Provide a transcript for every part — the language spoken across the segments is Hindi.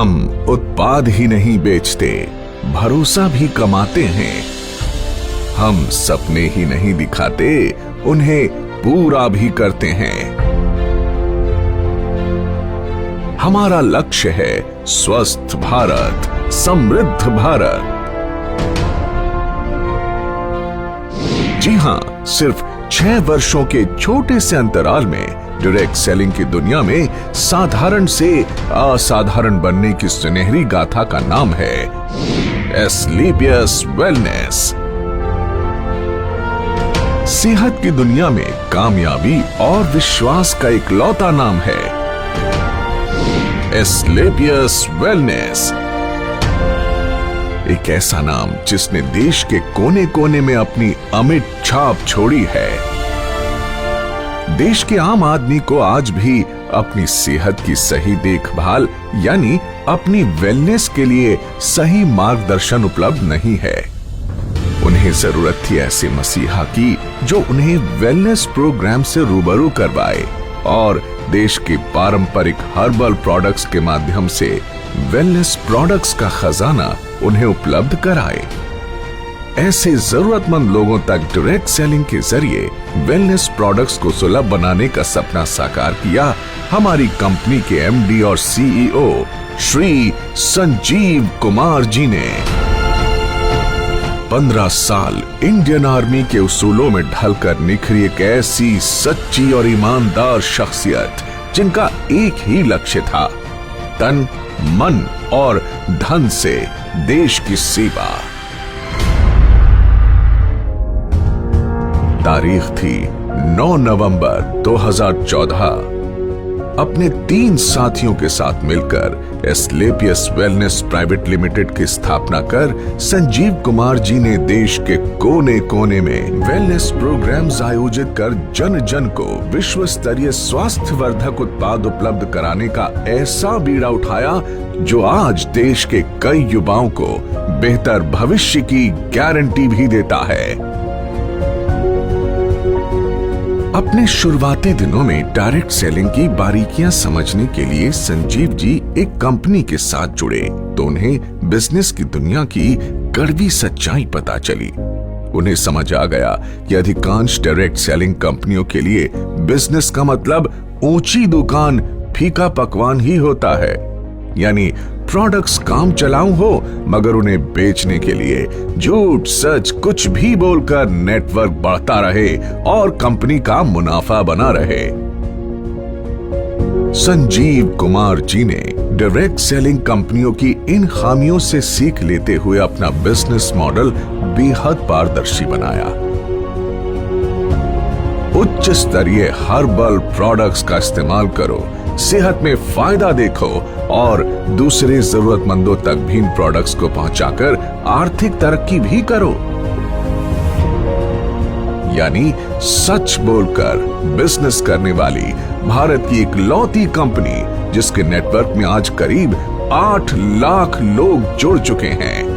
हम उत्पाद ही नहीं बेचते, भरोसा भी कमाते हैं। हम सपने ही नहीं दिखाते, उन्हें पूरा भी करते हैं। हमारा लक्ष्य है स्वस्थ भारत, समृद्ध भारत। जी हां, सिर्फ 6 वर्षों के छोटे से अंतराल में डायरेक्ट सेलिंग की दुनिया में साधारण से असाधारण बनने की सुनहरी गाथा का नाम है एस्क्लेपियस वेलनेस। सेहत की दुनिया में कामयाबी और विश्वास का इकलौता नाम है एस्क्लेपियस वेलनेस। एक ऐसा नाम जिसने देश के कोने कोने में अपनी अमिट छाप छोड़ी है। देश के आम आदमी को आज भी अपनी सेहत की सही देखभाल यानी अपनी वेलनेस के लिए सही मार्गदर्शन उपलब्ध नहीं है। उन्हें जरूरत थी ऐसे मसीहा की जो उन्हें वेलनेस प्रोग्राम से रूबरू करवाए और देश के पारंपरिक हर्बल प्रोडक्ट्स के माध्यम से वेलनेस प्रोडक्ट्स का खजाना उन्हें उपलब्ध कराए। ऐसे जरूरतमंद लोगों तक डायरेक्ट सेलिंग के जरिए वेलनेस प्रोडक्ट्स को सुलभ बनाने का सपना साकार किया हमारी कंपनी के एमडी और सीईओ श्री संजीव कुमार जी ने। 15 साल इंडियन आर्मी के उसूलों में ढलकर निखरी एक ऐसी सच्ची और ईमानदार शख्सियत जिनका एक ही लक्ष्य था, तन मन और धन से देश की सेवा। तारीख थी 9 नवंबर 2014। अपने 3 साथियों के साथ मिलकर एस्क्लेपियस वेलनेस प्राइवेट लिमिटेड की स्थापना कर संजीव कुमार जी ने देश के कोने कोने में वेलनेस प्रोग्राम्स आयोजित कर जन जन को विश्व स्तरीय स्वास्थ्य वर्धक उत्पाद उपलब्ध कराने का ऐसा बीड़ा उठाया जो आज देश के कई युवाओं को बेहतर भविष्य की गारंटी भी देता है। अपने शुरुआती दिनों में डायरेक्ट सेलिंग की बारीकियां समझने के लिए संजीव जी एक कंपनी के साथ जुड़े तो उन्हें बिजनेस की दुनिया की कड़वी सच्चाई पता चली। उन्हें समझ आ गया कि अधिकांश डायरेक्ट सेलिंग कंपनियों के लिए बिजनेस का मतलब ऊंची दुकान, फीका पकवान ही होता है, यानी प्रोडक्ट्स काम चलाऊ हो मगर उन्हें बेचने के लिए झूठ सच कुछ भी बोलकर नेटवर्क बढ़ता रहे और कंपनी का मुनाफा बना रहे। संजीव कुमार जी ने डायरेक्ट सेलिंग कंपनियों की इन खामियों से सीख लेते हुए अपना बिजनेस मॉडल बेहद पारदर्शी बनाया। उच्च स्तरीय हर्बल प्रोडक्ट्स का इस्तेमाल करो, सेहत में फायदा देखो और दूसरे जरूरतमंदों तक भी इन प्रोडक्ट्स को पहुंचाकर आर्थिक तरक्की भी करो। यानी सच बोलकर बिजनेस करने वाली भारत की इकलौती कंपनी जिसके नेटवर्क में आज करीब 8 लाख लोग जुड़ चुके हैं।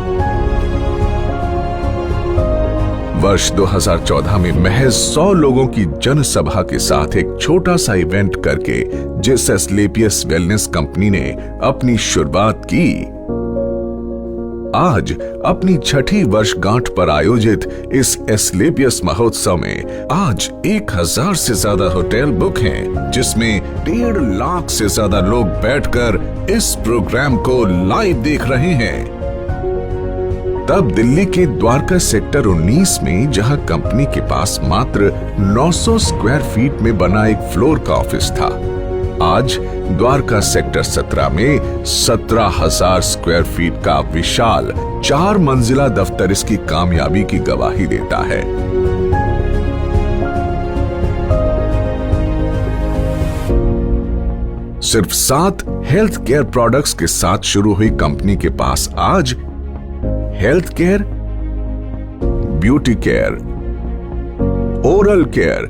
वर्ष 2014 में महज 100 लोगों की जनसभा के साथ एक छोटा सा इवेंट करके जिस एस्क्लेपियस वेलनेस कंपनी ने अपनी शुरुआत की, आज अपनी 6ठी वर्षगांठ पर आयोजित इस एस्क्लेपियस महोत्सव में आज 1000 से ज्यादा होटल बुक हैं, जिसमें 1.5 लाख से ज्यादा लोग बैठकर इस प्रोग्राम को लाइव देख रहे हैं। तब दिल्ली के द्वारका सेक्टर 19 में जहां कंपनी के पास मात्र 900 स्क्वायर फीट में बना एक फ्लोर का ऑफिस था, आज द्वारका सेक्टर 17 में 17,000 स्क्वायर फीट का विशाल 4 मंजिला दफ्तर इसकी कामयाबी की गवाही देता है। सिर्फ 7 हेल्थ केयर प्रोडक्ट्स के साथ शुरू हुई कंपनी के पास आज health care, beauty care, oral care,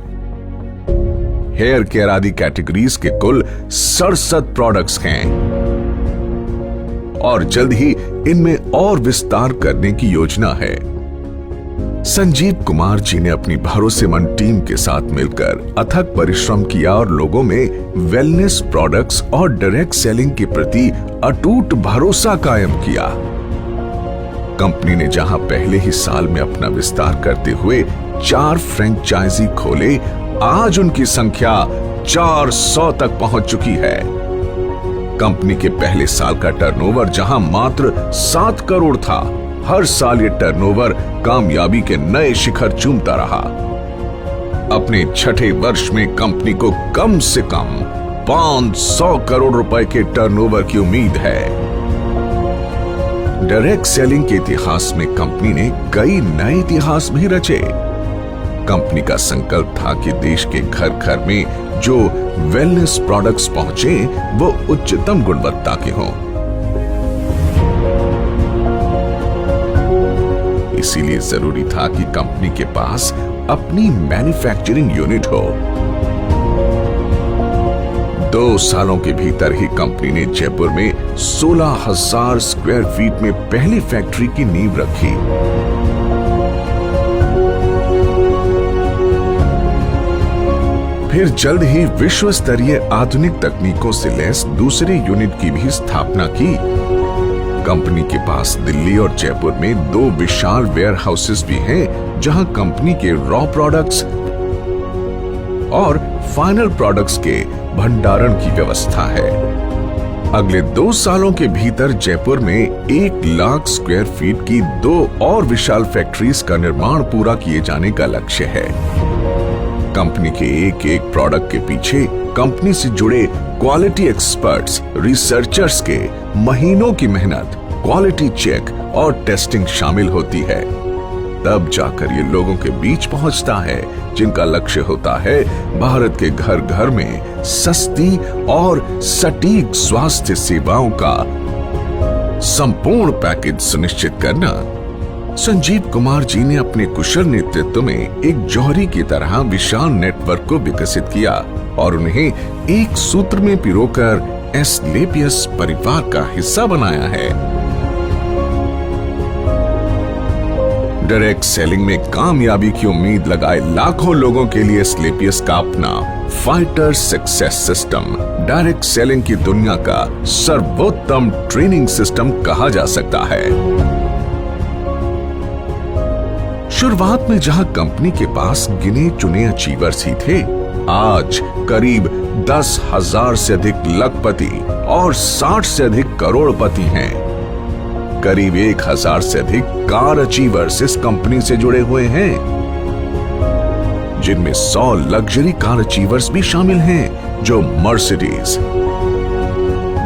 hair care आदि कैटेगरीज के कुल 67 प्रोडक्ट्स हैं और जल्द ही इनमें और विस्तार करने की योजना है। संजीव कुमार जी ने अपनी भरोसेमंद टीम के साथ मिलकर अथक परिश्रम किया और लोगों में वेलनेस प्रोडक्ट्स और डायरेक्ट सेलिंग के प्रति अटूट भरोसा कायम किया। कंपनी ने जहां पहले ही साल में अपना विस्तार करते हुए 4 फ्रेंचाइजी खोले, आज उनकी संख्या 400 तक पहुंच चुकी है। कंपनी के पहले साल का टर्नओवर जहां मात्र 7 करोड़ था, हर साल ये टर्नओवर कामयाबी के नए शिखर चूमता रहा। अपने छठे वर्ष में कंपनी को कम से कम 500 करोड़ रुपए के टर्नओवर की उम्मीद है। डायरेक्ट सेलिंग के इतिहास में कंपनी ने कई नए इतिहास भी रचे। कंपनी का संकल्प था कि देश के घर घर में जो वेलनेस प्रोडक्ट्स पहुंचे वो उच्चतम गुणवत्ता के हों। इसीलिए जरूरी था कि कंपनी के पास अपनी मैन्युफैक्चरिंग यूनिट हो। 2 सालों के भीतर ही कंपनी ने जयपुर में 16,000 स्क्वायर फीट में पहली फैक्ट्री की नींव रखी। फिर जल्द ही विश्व स्तरीय आधुनिक तकनीकों से लैस दूसरे यूनिट की भी स्थापना की। कंपनी के पास दिल्ली और जयपुर में 2 विशाल वेयर हाउसेस भी हैं, जहां कंपनी के रॉ प्रोडक्ट्स और फाइनल प्रोडक्ट्स के भंडारण की व्यवस्था है। अगले 2 सालों के भीतर जयपुर में 1 लाख स्क्वायर फीट की 2 और विशाल फैक्ट्रीज का निर्माण पूरा किए जाने का लक्ष्य है। कंपनी के एक प्रोडक्ट के पीछे कंपनी से जुड़े क्वालिटी एक्सपर्ट्स, रिसर्चर्स के महीनों की मेहनत, क्वालिटी चेक और टेस्टिंग शामिल होती है। तब जाकर ये लोगों के बीच पहुंचता है, जिनका लक्ष्य होता है भारत के घर घर में सस्ती और सटीक स्वास्थ्य सेवाओं का संपूर्ण पैकेज सुनिश्चित करना। संजीव कुमार जी ने अपने कुशल नेतृत्व में एक जौहरी की तरह विशाल नेटवर्क को विकसित किया और उन्हें एक सूत्र में पिरोकर एस्क्लेपियस परिवार का हिस्सा बनाया है। डायरेक्ट सेलिंग में कामयाबी की उम्मीद लगाए लाखों लोगों के लिए एस्क्लेपियस का अपना fighter success system direct selling की दुनिया का सर्वोत्तम ट्रेनिंग सिस्टम कहा जा सकता है। शुरुआत में जहां कंपनी के पास गिने चुने अचीवर्स ही थे, आज करीब 10,000 से अधिक लखपति और 60 से अधिक करोड़पति हैं। करीब 1,000 से अधिक कार अचीवर्स इस कंपनी से जुड़े हुए हैं, जिनमें 100 लग्जरी कार अचीवर्स भी शामिल हैं, जो Mercedes,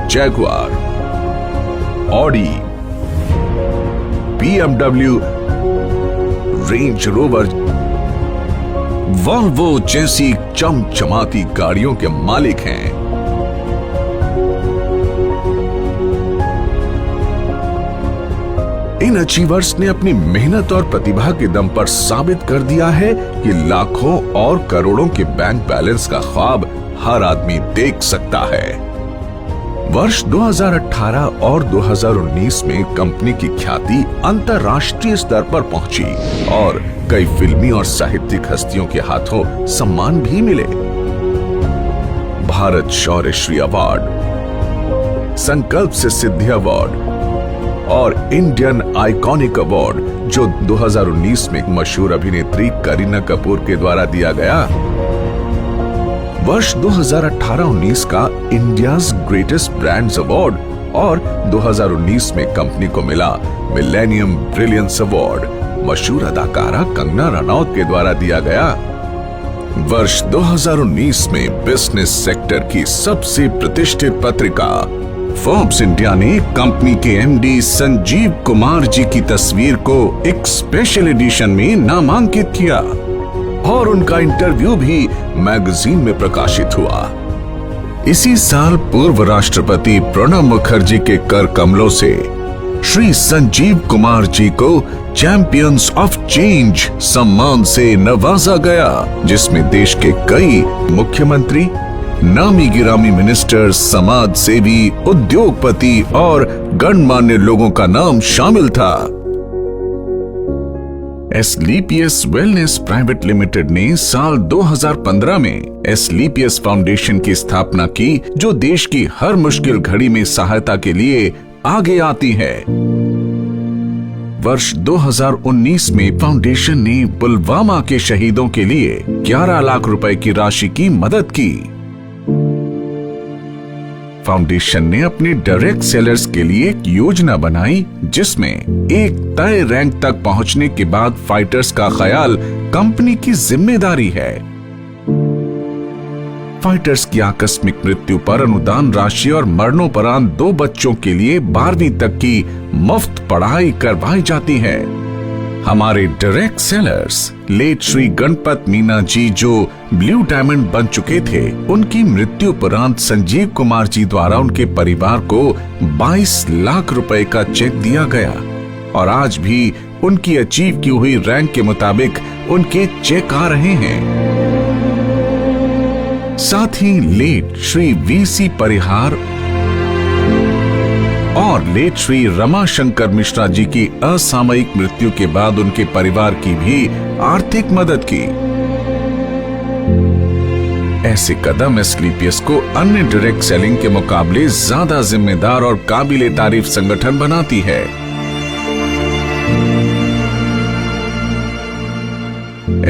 Jaguar, Audi, BMW, range rover, Volvo जैसी चमचमाती गाड़ियों के मालिक हैं। इन अचीवर्स ने अपनी मेहनत और प्रतिभा के दम पर साबित कर दिया है कि लाखों और करोड़ों के बैंक बैलेंस का ख्वाब हर आदमी देख सकता है। वर्ष 2018 और 2019 में कंपनी की ख्याति अंतर्राष्ट्रीय स्तर पर पहुंची और कई फिल्मी और साहित्यिक हस्तियों के हाथों सम्मान भी मिले। भारत शौर्य श्री अवार्ड, संकल्प से सिद्धि अवार्ड और इंडियन आइकॉनिक अवार्ड, जो 2019 में मशहूर अभिनेत्री करीना कपूर के द्वारा दिया गया। वर्ष 2018-19 का इंडियाज ग्रेटेस्ट ब्रांड्स अवार्ड और 2019 में कंपनी को मिला मिलेनियम ब्रिलियंस अवार्ड मशहूर अदाकारा कंगना रनौत के द्वारा दिया गया। वर्ष 2019 में बिजनेस सेक्टर की सबसे प्रतिष्ठित पत्रिका फोर्ब्स इंडिया ने कंपनी के एमडी संजीव कुमार जी की तस्वीर को एक स्पेशल एडिशन में नामांकित किया और उनका इंटरव्यू भी मैगजीन में प्रकाशित हुआ। इसी साल पूर्व राष्ट्रपति प्रणब मुखर्जी के कर कमलों से श्री संजीव कुमार जी को चैंपियंस ऑफ चेंज सम्मान से नवाजा गया, जिसमें देश के कई मुख्यमंत्री, नामी गिरामी मिनिस्टर, समाज सेवी, उद्योगपति और गणमान्य लोगों का नाम शामिल था। एसलीपीएस वेलनेस प्राइवेट लिमिटेड ने साल 2015 में एसलीपीएस फाउंडेशन की स्थापना की, जो देश की हर मुश्किल घड़ी में सहायता के लिए आगे आती है। वर्ष 2019 में फाउंडेशन ने पुलवामा के शहीदों के लिए 11 लाख रुपए की राशि की मदद की। फाउंडेशन ने अपने डायरेक्ट सेलर्स के लिए एक योजना बनाई, जिसमें एक तय रैंक तक पहुंचने के बाद फाइटर्स का ख्याल कंपनी की जिम्मेदारी है। फाइटर्स की आकस्मिक मृत्यु पर अनुदान राशि और मरणोपरांत 2 बच्चों के लिए 12वीं तक की मुफ्त पढ़ाई करवाई जाती है। हमारे direct sellers late Shri Ganpat Meena ji, जो ब्लू डायमंड बन चुके थे, उनकी मृत्यु उपरांत संजीव कुमार जी द्वारा उनके परिवार को 22 लाख रुपए का चेक दिया गया और आज भी उनकी अचीव की हुई रैंक के मुताबिक उनके चेक आ रहे हैं। साथ ही लेट श्री वीसी परिहार और लेट श्री रमाशंकर मिश्रा जी की असामयिक मृत्यु के बाद उनके परिवार की भी आर्थिक मदद की। ऐसे कदम एसलीपीएस को अन्य डायरेक्ट सेलिंग के मुकाबले ज्यादा जिम्मेदार और काबिले तारीफ संगठन बनाती है।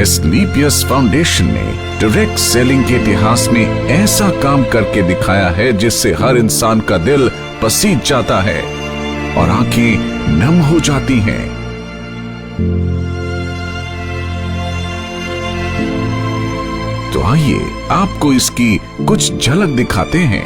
एसलीपीएस फाउंडेशन ने डायरेक्ट सेलिंग के इतिहास में ऐसा काम करके दिखाया है, जिससे हर इंसान का दिल पसीज जाता है और आंखें नम हो जाती हैं। तो आइए आपको इसकी कुछ झलक दिखाते हैं।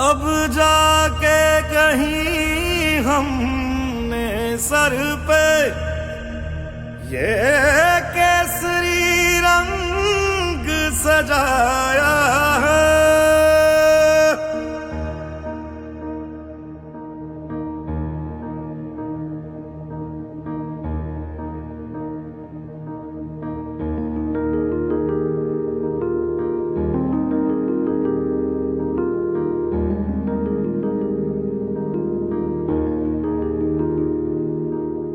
अब जाके कहीं हमने सर पे ये केसरी रंग सजाया है।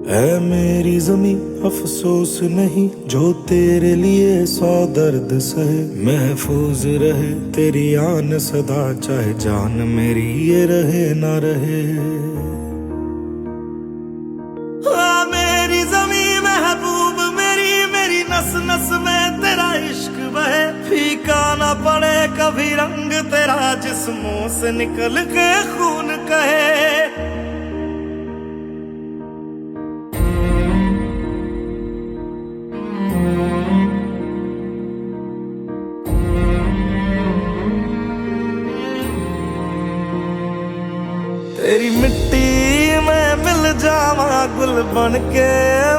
है मेरी ज़मीं अफसोस नहीं, जो तेरे लिए 100 दर्द सहे। महफूज रहे तेरी आन सदा, चाहे जान मेरी ये रहे ना रहे। मेरी ज़मीं महबूब मेरी, मेरी नस नस में तेरा इश्क बहे। फीका ना पड़े कभी रंग तेरा, जिस्मों से निकल के खून कहे। तेरी मिट्टी में मिल जावा, गुल बन के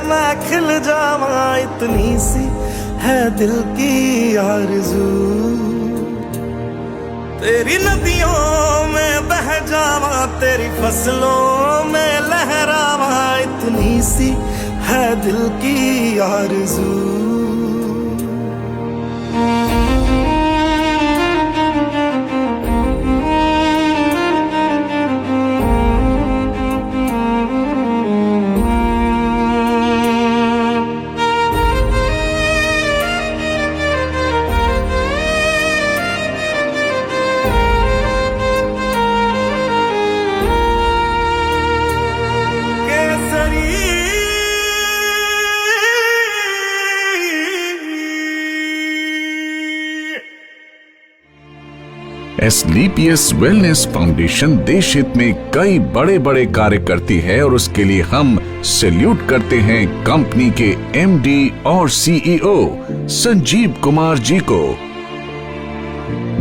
मैं खिल जावा। इतनी सी है दिल की आरज़ू, तेरी नदियों में बह जावा, तेरी फसलों में लहरावा। इतनी सी है दिल की आरज़ू। एसलीपीएस वेलनेस फाउंडेशन देश हित में कई बड़े बड़े कार्य करती है और उसके लिए हम सैल्यूट करते हैं कंपनी के एमडी और सीईओ संजीव कुमार जी को,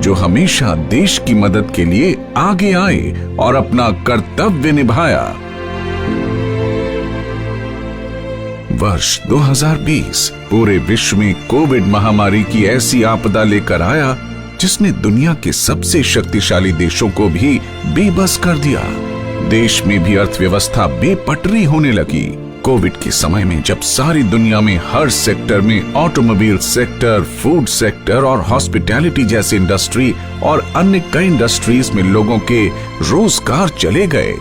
जो हमेशा देश की मदद के लिए आगे आए और अपना कर्तव्य निभाया। वर्ष 2020 पूरे विश्व में कोविड महामारी की ऐसी आपदा लेकर आया जिसने दुनिया के सबसे शक्तिशाली देशों को भी बेबस कर दिया। देश में भी अर्थव्यवस्था बेपटरी होने लगी। कोविड के समय में जब सारी दुनिया में हर सेक्टर में ऑटोमोबाइल सेक्टर, फूड सेक्टर और हॉस्पिटैलिटी जैसे इंडस्ट्री और अन्य कई इंडस्ट्रीज में लोगों के रोजगार चले गए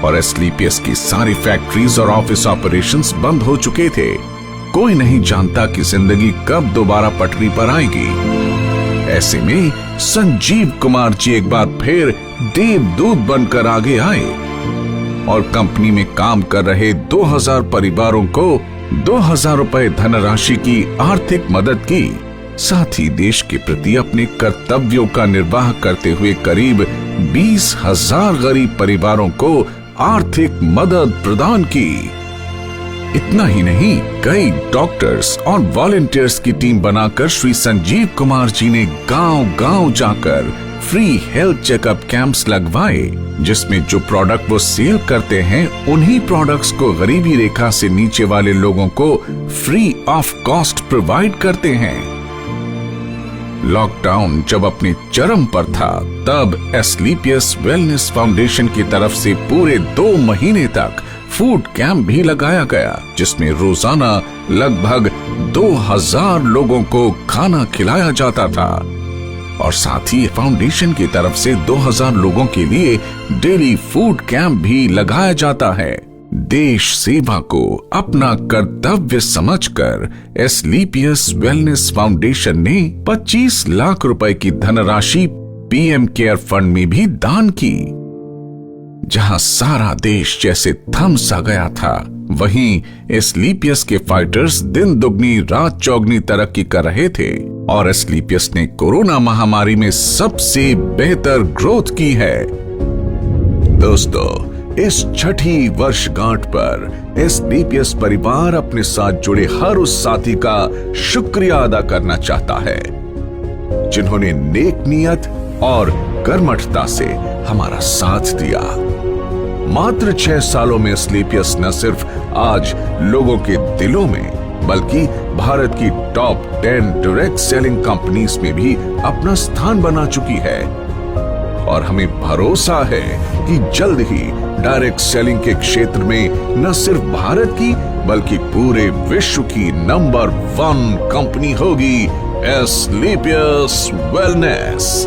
और एस्क्लेपियस की सारी फैक्ट्रीज और ऑफिस ऑपरेशंस बंद हो चुके थे, कोई नहीं जानता कि जिंदगी कब दोबारा पटरी पर आएगी। ऐसे में संजीव कुमार जी एक बार फिर देवदूत बनकर आगे आए और कंपनी में काम कर रहे 2000 परिवारों को 2000 रुपए धनराशि की आर्थिक मदद की। साथ ही देश के प्रति अपने कर्तव्यों का निर्वाह करते हुए करीब 20,000 गरीब परिवारों को आर्थिक मदद प्रदान की। इतना ही नहीं, कई डॉक्टर्स और वॉलंटियर्स की टीम बनाकर श्री संजीव कुमार जी ने गांव-गांव जाकर फ्री हेल्थ चेकअप कैंप्स लगवाए, जिसमें जो प्रोडक्ट वो सेल करते हैं उन्हीं प्रोडक्ट्स को गरीबी रेखा से नीचे वाले लोगों को फ्री ऑफ कॉस्ट प्रोवाइड करते हैं। लॉकडाउन जब अपने चरम पर था, तब एस्क्लेपियस वेलनेस फाउंडेशन की तरफ से पूरे 2 महीने तक फूड कैंप भी लगाया गया, जिसमें रोजाना लगभग 2000 लोगों को खाना खिलाया जाता था और साथ ही फाउंडेशन की तरफ से 2000 लोगों के लिए डेली फूड कैंप भी लगाया जाता है। देश सेवा को अपना कर्तव्य समझकर एस्क्लेपियस वेलनेस फाउंडेशन ने 25 लाख रुपए की धनराशि पीएम केयर फंड में भी दान की। जहां सारा देश जैसे थम सा गया था, वहीं एस्क्लेपियस के फाइटर्स दिन दुगनी रात चौगनी तरक्की कर रहे थे और एस्क्लेपियस ने कोरोना महामारी में सबसे बेहतर ग्रोथ की है। दोस्तों, इस छठी वर्षगांठ पर एस्क्लेपियस परिवार अपने साथ जुड़े हर उस साथी का शुक्रिया अदा करना चाहता है जिन्होंने नेक नियत और कर्मठता से हमारा साथ दिया। मात्र 6 सालों में एस्क्लेपियस न सिर्फ आज लोगों के दिलों में बल्कि भारत की टॉप 10 डायरेक्ट सेलिंग कंपनीज में भी अपना स्थान बना चुकी है और हमें भरोसा है कि जल्द ही डायरेक्ट सेलिंग के क्षेत्र में न सिर्फ भारत की बल्कि पूरे विश्व की नंबर 1 कंपनी होगी एस्क्लेपियस वेलनेस।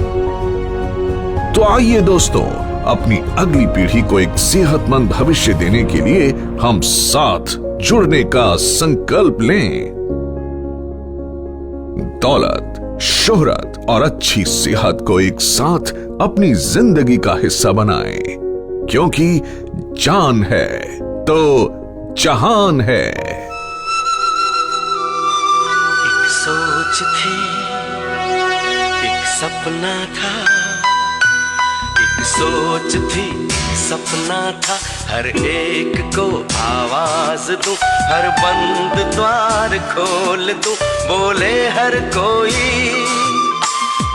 तो आइए दोस्तों, अपनी अगली पीढ़ी को एक सेहतमंद भविष्य देने के लिए हम साथ जुड़ने का संकल्प लें। दौलत, शोहरत और अच्छी सेहत को एक साथ अपनी जिंदगी का हिस्सा बनाएं, क्योंकि जान है तो जहान है। एक सोच थी, एक सपना था, एक सोच थी, सपना था, हर एक को आवाज दूं, हर बंद द्वार खोल दूं, बोले हर कोई,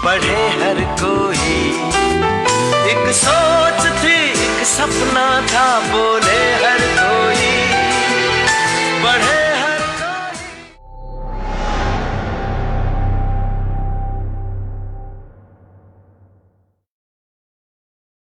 पढ़े हर कोई। एक सोच थी, एक सपना था,